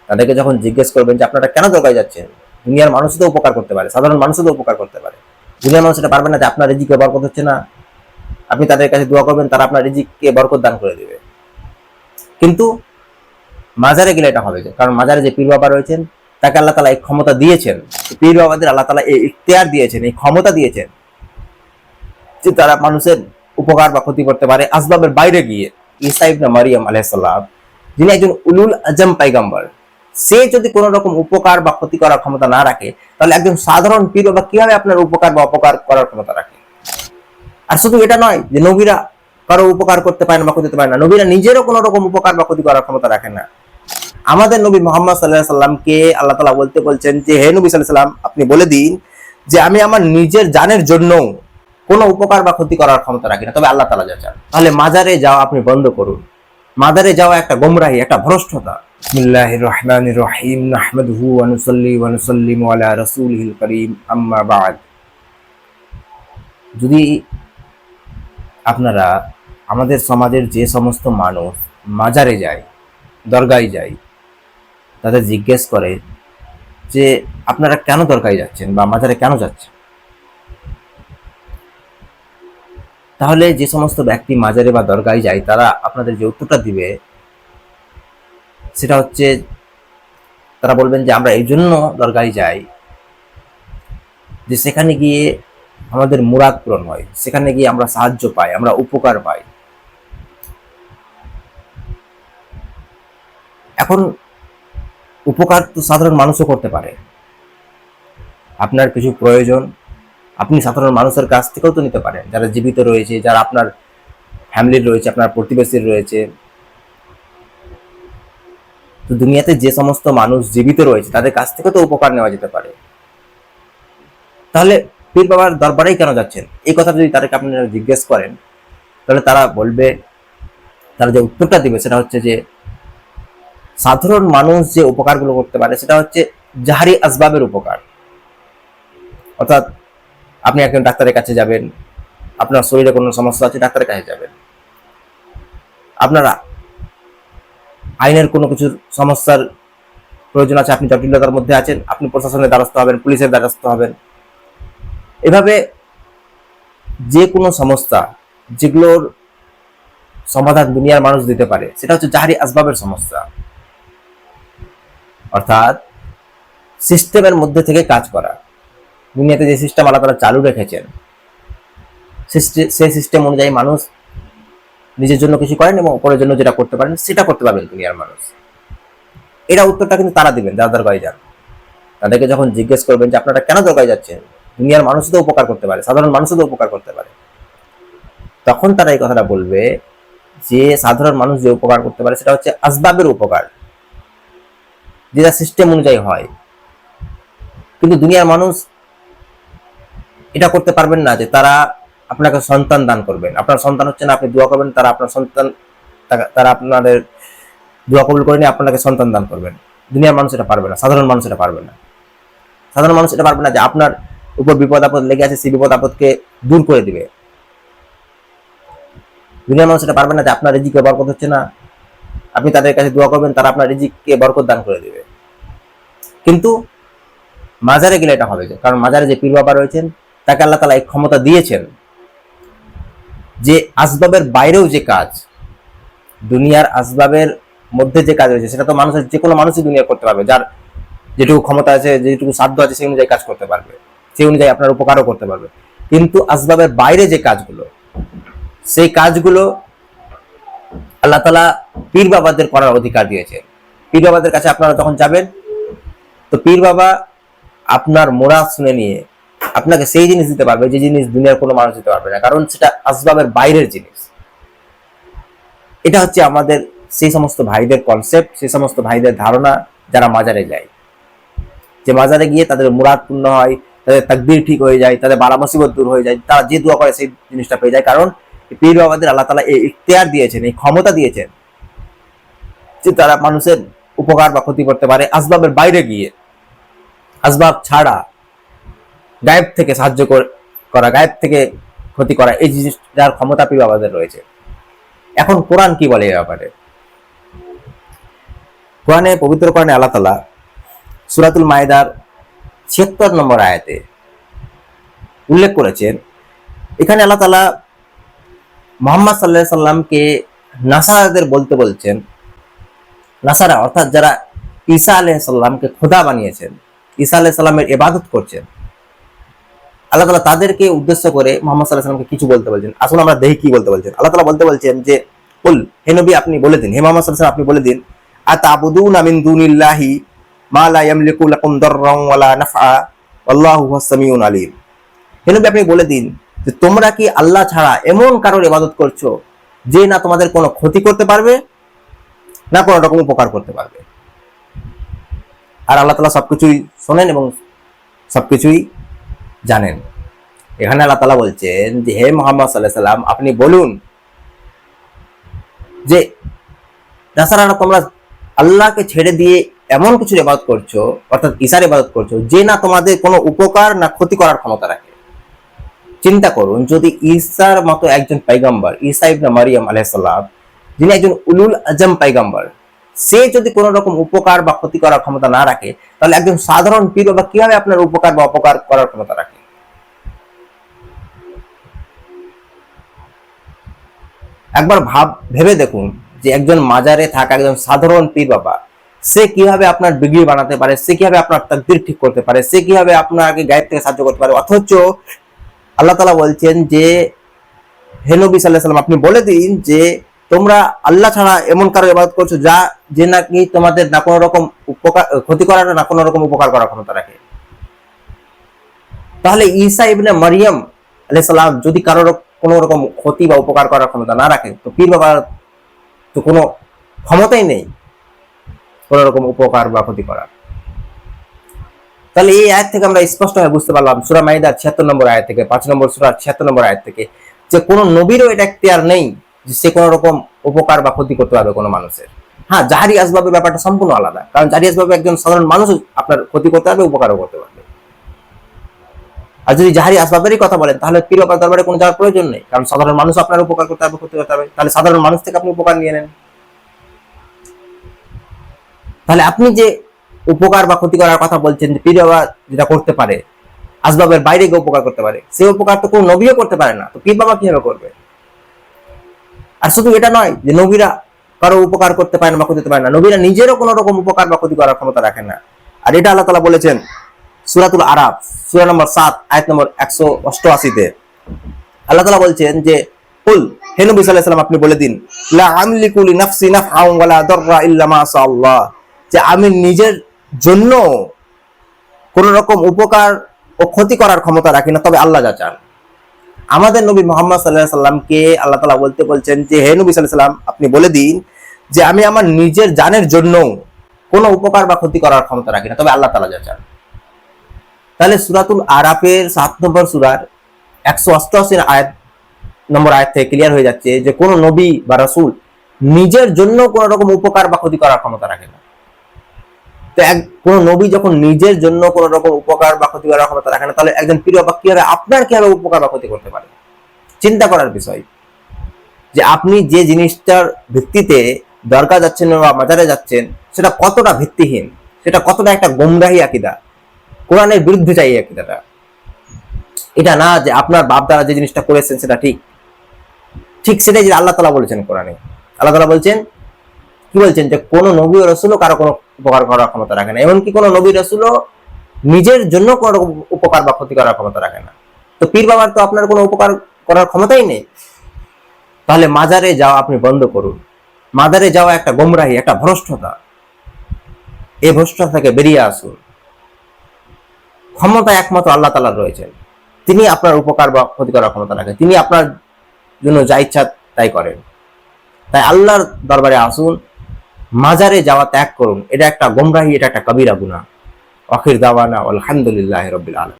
তাদেরকে যখন জিজ্ঞেস করবেন যে আপনারা কেন দরগায় যাচ্ছেন, দুনিয়ার মানুষও তো উপকার করতে পারে, সাধারণ মানুষও তো উপকার করতে পারে। দুনিয়ার মানুষ এটা পারবে না যে আপনার রিজিকে বরকত হচ্ছে না, আপনি তাদের কাছে দোয়া করবেন, তারা আপনার রিজিককে বরকত দান করে দেবে। কিন্তু মাজারে গেলে এটা হবে, কারণ মাজারে যে পীর বাবা রয়েছেন তাকে আল্লাহ তালা এই ক্ষমতা দিয়েছেন, পীর বাবাদের আল্লাহ তালা এই ইখতিয়ার দিয়েছেন, এই ক্ষমতা দিয়েছেন যে তারা মানুষের উপকার বা ক্ষতি করতে পারে আসবাবের বাইরে গিয়ে। ঈসা ইবনে মারিয়াম আলাইহিস সালাম, যিনি একজন উলুল আজম পয়গম্বর, সে যদি কোনো রকম উপকার বা ক্ষতি করার ক্ষমতা না রাখে, তাহলে একজন সাধারণ পীর বাবা কিভাবে আপনার উপকার বা অপকার করার ক্ষমতা রাখে? আর শুধু এটা নয় যে নবীরা কারো উপকার করতে পারে না বা ক্ষতি করতে পারে না, নবীরা নিজেরও কোনো রকম উপকার বা ক্ষতি করার ক্ষমতা রাখেন না। আমাদের নবী মুহাম্মদ সাল্লাল্লাহু আলাইহি সাল্লামকে আল্লাহ তাআলা বলছেন যে হে নবী সাল্লাল্লাহু আলাইহি সাল্লাম, আপনি বলে দিন যে আমি আমার নিজের জানের জন্য কোনো উপকার বা ক্ষতি করার ক্ষমতা রাখি না, তবে আল্লাহ তাআলা যা চান। তাহলে মাজারে যাওয়া আপনি বন্ধ করুন। মাজারে যাওয়া একটা গোমরাহি, একটা ভ্রষ্টতা। বিসমিল্লাহির রহমানির রহিম, নাহমাদুহু ওয়া নুসাল্লি ওয়া নুসাল্লিমু আলা রাসূলিহিল কারীম, আম্মা বা'দ। যদি আপনারা আমাদের সমাজের যে সমস্ত মানুষ মাজারে যায়, দরগায় যায়, তাদের জিজ্ঞেস করে যে আপনারা কেন দরগায় যাচ্ছেন বা মাজারে কেন যাচ্ছেন, তাহলে যে সমস্ত ব্যক্তি মাজারে বা দরগায় যায় তারা আপনাদের যে উত্তরটা দিবে সেটা হচ্ছে, তারা বলবেন যে আমরা এই জন্য দরগায় যাই যে সেখানে গিয়ে আমাদের মুরাদ পূরণ হয়, সেখানে গিয়ে আমরা সাহায্য পাই, আমরা উপকার পাই। এখন উপকার তো সাধারণ মানুষও করতে পারে। আপনার কিছু প্রয়োজন আপনি সাধারণ মানুষের কাছ থেকেও তো নিতে পারেন, যারা জীবিত রয়েছে, যারা আপনার ফ্যামিলির রয়েছে, আপনার প্রতিবেশীর রয়েছে। তো দুনিয়াতে যে সমস্ত মানুষ জীবিত রয়েছে তাদের কাছ থেকে তো উপকার নেওয়া যেতে পারে। তাহলে পীর বাবার দরবারেই কেন যাচ্ছেন, এই কথা যদি তাদেরকে আপনারা জিজ্ঞেস করেন, তাহলে তারা বলবে, তারা যে উত্তরটা দিবে সেটা হচ্ছে যে সাধারণ মানুষ যে উপকারগুলো করতে পারে সেটা হচ্ছে জাহারি আসবাবের উপকার। অর্থাৎ আপনি একজন ডাক্তারের কাছে যাবেন, আপনার শরীরে কোনো সমস্যা আছে, ডাক্তারের কাছে যাবেন। আপনারা আইনের কোনো কিছুর সমস্যার প্রয়োজন আছে, আপনি জটিলতার মধ্যে আছেন, আপনি প্রশাসনের দ্বারস্থ হবেন, পুলিশের দ্বারস্থ হবেন। এভাবে যে কোনো সমস্যা যেগুলোর সমাধান দুনিয়ার মানুষ দিতে পারে সেটা হচ্ছে জাহারি আসবাবের সমস্যা। অর্থাৎ সিস্টেমের মধ্যে থেকে কাজ করা। দুনিয়াতে যে সিস্টেম আল্লাহ তাআলা চালু রেখেছেন সেই সিস্টেম অনুযায়ী মানুষ নিজের জন্য কিছু করেন এবং অপরের জন্য যেটা করতে পারেন সেটা করতে পারবেন দুনিয়ার মানুষ। এটা উত্তরটা কিন্তু তারা দিবেন যারা দরগায় যান। তাদেরকে যখন জিজ্ঞেস করবেন যে আপনারা কেন দরগায় যাচ্ছেন, দুনিয়ার মানুষও তো উপকার করতে পারে, সাধারণ মানুষও তো উপকার করতে পারে, তখন তারা এই কথাটা বলবে যে সাধারণ মানুষ যে উপকার করতে পারে সেটা হচ্ছে আসবাবের উপকার, যেটা সিস্টেম অনুযায়ী হয়। কিন্তু দুনিয়ার মানুষ এটা করতে পারবেন না যে তারা আপনাকে সন্তান দান করবেন। আপনার সন্তান হচ্ছে না, আপনি দোয়া করবেন, তারা আপনার সন্তান, তারা আপনাদের দোয়া কবুল করে নিয়ে আপনাকে সন্তান দান করবেন। দুনিয়ার মানুষ এটা পারবে না, সাধারণ মানুষ এটা পারবে না। সাধারণ মানুষ এটা পারবে না যে আপনার উপর বিপদ আপদ লেগে আছে সেই বিপদ আপদকে দূর করে দিবে। দুনিয়ার মানুষ এটা পারবে না যে আপনার রিজিকে বরকত হচ্ছে না, আপনি তাদের কাছে দোয়া করবেন, তারা আপনার রিজিককে বরকত দান করে দিবে। কিন্তু মাজারে গেলে এটা হবে, কারণ মাজারে যে পীর বাবা রয়েছেন তাকে আল্লাহ তাআলা এই ক্ষমতা দিয়েছেন যে আসবাবের বাইরেও যে কাজ, দুনিয়ার আসবাবের মধ্যে যে কাজ রয়েছে সেটা তো মানুষের যে কোনো মানুষই দুনিয়া করতে পারবে, যার যেটুকু ক্ষমতা আছে, যেটুকু সাধ্য আছে সেই অনুযায়ী কাজ করতে পারবে, সেই অনুযায়ী আপনার উপকারও করতে পারবে। কিন্তু আসবাবের বাইরে যে কাজগুলো, সেই কাজগুলো আল্লাহ তাআলা পীর বাবাদের করার অধিকার দিয়েছে। পীর বাবাদের কাছে আপনারা যখন যাবেন, তো পীর বাবা আপনার মুরাদ শুনে নিয়ে আপনাকে সেই জিনিস দিতে পারবে যে জিনিস দুনিয়ার কোনো মানুষ দিতে পারবে না, কারণ সেটা আসবাবের বাইরের জিনিস। এটা হচ্ছে আমাদের সেই সমস্ত ভাইদের কনসেপ্ট, সেই সমস্ত ভাইদের ধারণা যারা মাজারে যায়, যে মাজারে গিয়ে তাদের মুরাদ পূর্ণ হয়, তাদের তাকদীর ঠিক হয়ে যায়, তাদের বালা মুসিবত দূর হয়ে যায়, তারা যে দোয়া করে সেই জিনিসটা পেয়ে যায়। কারণ পীর বাবাদের আল্লাহ তাআলা এই ইখতিয়ার দিয়েছেন, এই ক্ষমতা দিয়েছেন যে তারা মানুষের উপকার বা ক্ষতি করতে পারে আসবাবের বাইরে গিয়ে। আসবাব ছাড়া গায়েব থেকে সাহায্য করা, গায়েব থেকে ক্ষতি করা, এই জিনিসটার ক্ষমতা পীর বাবাদের রয়েছে। এখন কোরআন কি বলে এই ব্যাপারে? কোরআনে, পবিত্র কোরআনে আল্লাহ তাআলা সূরাতুল মায়েদার ৭৬ নম্বর আয়াতে উল্লেখ করেছেন, এখানে আল্লাহ তাআলা মুহাম্মদ সাল্লাল্লাহু আলাইহি সাল্লামকে নাসারাদের বলতে বলছেন, নাসারা অর্থাৎ যারা ঈসা আলাইহিস সালামকে খোদা বানিয়েছেন, ঈসা আলাইহিস সালামের ইবাদত করছেন, আল্লাহ তাআলা তাদেরকে উদ্দেশ্য করে মুহাম্মদ সাল্লাল্লাহু আলাইহি সাল্লামকে কিছু বলতে বলছেন। আসুন আমরা দেখি কি বলতে বলছেন। আল্লাহ তাআলা বলতে বলছেন যে, কুল, হে নবী আপনি বলে দিন, হে মুহাম্মদ সাল্লাল্লাহু আলাইহি সাল্লাম আপনি বলে দিন, আতাবুদুনা মিন দুনিল্লাহি মা লা ইয়ামলিকু লাকুম দাররান ওয়ালা নাফআ ওয়াল্লাহু হুয়াস সামিউন আলিম। হে নবী আপনি বলে দিন যে তোমরা কি আল্লাহ ছাড়া এমন কারোর ইবাদত করছো যে না তোমাদের কোনো ক্ষতি করতে পারবে না কোনো রকম উপকার করতে পারবে। আর আল্লাহ তাআলা সবকিছুই শোনেন এবং সবকিছুই জানেন। এখানে আল্লাহ তাআলা বলছেন যে হে মুহাম্মদ সাল্লাল্লাহু আলাইহি সাল্লাম আপনি বলুন যে নাসারারা তোমরা আল্লাহকে ছেড়ে দিয়ে এমন কিছু ইবাদত করছো, অর্থাৎ ঈসার ইবাদত করছো যে না তোমাদের কোনো উপকার না ক্ষতি করার ক্ষমতা রাখে। চিন্তা করুন, যদি ঈসার মতো একজন পয়গম্বর, ঈসা ইবনে মারিয়াম আলাইহিস সালাম, যিনি একজন উলুল আজম পয়গম্বর, সে যদি কোনো রকম উপকার বা ক্ষতি করার ক্ষমতা না রাখে, তাহলে একজন সাধারণ পীর বা কিভাবে আপনার উপকার বা অপকার করার ক্ষমতা রাখে? একবার ভেবে দেখুন যে একজন মাজারে থাকা একজন সাধারণ পীর বাবা, সে কিভাবে আপনার ডিগ্রি বানাতে পারে, সে কিভাবে আপনার তাকদীর ঠিক করতে পারে, সে কিভাবে আপনাকে গায়েব থেকে সাহায্য করতে পারে। অথচ আল্লাহ তাআলা বলছেন যে হে নবী সাল্লাল্লাহু আলাইহি সাল্লাম আপনি বলে দিন যে তোমরা আল্লাহ ছাড়া এমন কারো ইবাদত করছো যা যে নাকি তোমাদের না কোনো রকম উপকার ক্ষতি করার না কোনো রকম উপকার করার ক্ষমতা রাখে। তাহলে ঈসা ইবনে মারিয়াম আলাইহিস সালাম যদি কারোর কোনো রকম ক্ষতি বা উপকার করার ক্ষমতা না রাখে, তো পীর বাবার তো কোনো ক্ষমতাই নেই কোনো রকম উপকার বা ক্ষতি করার। তাহলে এই আয়াত থেকে আমরা স্পষ্টভাবে বুঝতে পারলাম, সূরা মাইদার ৭৬ নম্বর আয়াত থেকে, ৫ নম্বর সূরার ৭৬ নম্বর আয়াত থেকে, যে কোনো নবীরও এটা এখতিয়ার নেই যে সে কোনো রকম উপকার বা ক্ষতি করতে পারবে কোনো মানুষের। হ্যাঁ, জাহারি আসবাবের ব্যাপারটা সম্পূর্ণ আলাদা, কারণ জাহারি আসবাবে একজন সাধারণ মানুষ আপনার ক্ষতি করতে পারবে, উপকারও করতে পারবে। আর যদি জাহারি আসবাবেরই কথা বলেন, তাহলে পীর বাবার দরবারে কোনো যাওয়ার প্রয়োজন নেই, কারণ সাধারণ মানুষ আপনার উপকার করতে পারবে, ক্ষতি করতে পারবে। তাহলে সাধারণ মানুষ থেকে আপনি উপকার নিয়ে নেন। তাহলে আপনি যে উপকার বা ক্ষতি করার কথা বলছেন, যে পীর বাবা যেটা করতে পারে, আসবাবের বাইরে গিয়ে উপকার করতে পারে, সেই উপকার তো কোনো নবীও করতে পারে না, তো পীর বাবা কিভাবে করবে? আর শুধু এটা নয় যে নবীরা কারো উপকার করতে পারে না বা ক্ষতি করতে পারে না, নবীরা নিজেরও কোনো রকম উপকার বা ক্ষতি করার ক্ষমতা রাখেন না। আর এটা আল্লাহ তাআলা বলেছেন সূরাতুল আরাফ সূরা নম্বর ৭ আয়াত নম্বর ১৮৮-তে। আল্লাহ তাআলা বলছেন যে কুল, হে নবী সাল্লাল্লাহু আলাইহি সাল্লাম আপনি বলে দিন, লা আমলিকু লিনাফসি নাফআন ওয়ালা দাররা ইল্লা মা শাআল্লাহ, যে আমি নিজের জন্য কোন রকম উপকার ও ক্ষতি করার ক্ষমতা রাখি না, তবে আল্লাহ যা চান। আমাদের নবী মুহাম্মদ সাল্লাল্লাহু আলাইহি সাল্লামকে আল্লাহ তাআলা বলতে বলছেন যে হে নবী সাল্লাল্লাহু আলাইহি সাল্লাম আপনি বলে দিন যে আমি আমার নিজের জানের জন্য কোনো উপকার বা ক্ষতি করার ক্ষমতা রাখি না, তবে আল্লাহ তাআলা যা চান। তাহলে সূরাতুল আরাফের ৭ নম্বর সূরার ১৮৮ আয়াত নম্বর আয়াত থেকে ক্লিয়ার হয়ে যাচ্ছে যে কোন নবী বা রাসূল নিজের জন্য কোন রকম উপকার বা ক্ষতি করার ক্ষমতা রাখে না। তো কোন নবী যখন নিজের জন্য কোন রকম উপকার বা ক্ষতি করার ক্ষমতা রাখে না, তাহলে একজন পীর বাবা কিভাবে আপনার কিভাবে উপকার বা ক্ষতি করতে পারে? চিন্তা করার বিষয় যে আপনি যে জিনিসটার ভিত্তিতে দরগা যাচ্ছেন বা মাজারে যাচ্ছেন, সেটা কতটা ভিত্তিহীন, সেটা কতটা একটা গোমরাহী আকীদা, কোরআনের বিরুদ্ধে যায় এই আকীদাটা। এটা না যে আপনার বাপ দাদা যে জিনিসটা করেছেন সেটা ঠিক, ঠিক সেটাই যে আল্লাহ তাআলা বলেছেন কোরআনে। আল্লাহ তাআলা বলছেন, কি বলছেন, যে কোন নবী ও রাসূলও কারো কোনো উপকার করার ক্ষমতা রাখে না, এমনকি কোন নবী রাসূলও নিজের জন্য কোন উপকার বা ক্ষতি করার ক্ষমতা রাখে না। তো পীর বাবার তো আপনার কোনো উপকার করার ক্ষমতাই নেই। তাহলে মাজারে যাওয়া আপনি বন্ধ করুন। মাজারে যাওয়া একটা গোমরাহী, একটা ভ্রষ্টতা। এই ভ্রষ্টতা থেকে বেরিয়ে আসুন। ক্ষমতা একমাত্র আল্লাহ তাআলার রয়েছেন, তিনি আপনার উপকার বা ক্ষতি করার ক্ষমতা রাখেন, তিনি আপনার জন্য যা ইচ্ছা তাই করেন। তাই আল্লাহর দরবারে আসুন, মাজারে যাওয়া ত্যাগ করুন। এটা একটা গোমরাহী, এটা একটা কবিরা গুনাহ। আখির দাওয়ানা আলহামদুলিল্লাহি রাব্বিল আলামিন।